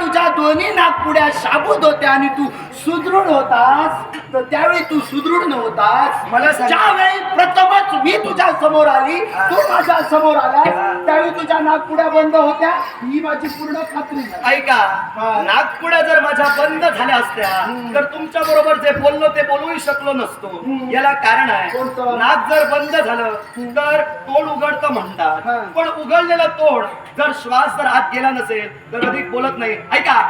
तुझ्या दोन्ही नागपुड्या शाबूत होत्या आणि तू सुदृढ होतास, तर त्यावेळी तू सुदृढ नव्हतास. मला सांग. ज्यावेळी प्रथमच मी तुझ्या समोर आली, तू माझ्या समोर आलास, त्यावेळी तुझ्या नागपुड्या बंद होत्या, ही माझी पूर्ण खात्री झाली. ऐका, नागपुड्या जर माझ्या बंद झाल्या असत्या तर तुमच्या बरोबर जे बोललो ते बोलूही शकलो नसतो. याला कारण आहे, कोणतं? नाक जर बंद झालं तर तोंड उघडतं म्हणतात, पण उघडलेलं तोंड जर श्वास जर आत गेला नसेल तर अधिक बोलत नाही. ऐका,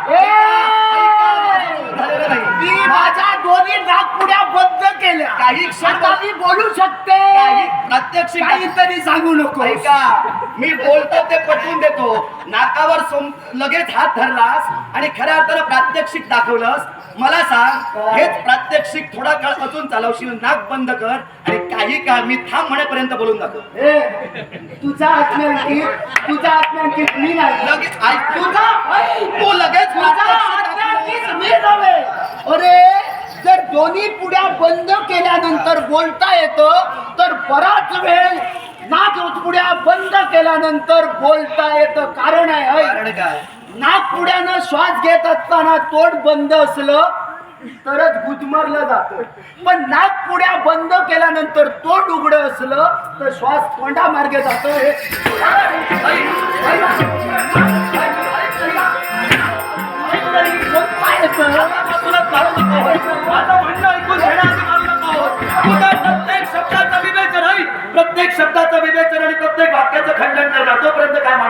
झालेलं नाही. मी माझ्या दोन्ही नागपुड्या बंद केल्या, काही क्षण आता मी बोलू शकते. काही प्रात्यक्षिक काहीतरी सांगू नको. ऐका, मी बोलतो ते पटवून देतो. नाकावर लगेच हात धरलास आणि खऱ्या अर्थानं प्रात्यक्षिक दाखवलंस. मला सांग, हेच प्रात्यक्षिक थोडा काळ अजून चालवशील, नाक बंद कर आणि काही काळ मी थांब म्हणेपर्यंत बोलून दाखव. तुझा आत्म्यांकित मी नाही. लगेच ऐक, तुझा तू लगेच तुझा आत्म्यांकित मी नव्हे. अरे, जर दोन्ही पुड्या बंद केल्यानंतर बोलता येतं तर बराच वेळ नाक पुड्या बंद केल्यानंतर बोलता येतं. कारण आहे, कारण काय? नागपुड्यानं श्वास घेत असताना तोंड बंद असलं तरच गुदमरलं जातं, पण नागपुड्या बंद केल्यानंतर तोंड उघडं असलं तर श्वास तोंडामार्गे जातो. हे प्रत्येक शब्दाचं विवेचन आणि प्रत्येक वाक्याचं खंडन करणार. तोपर्यंत काय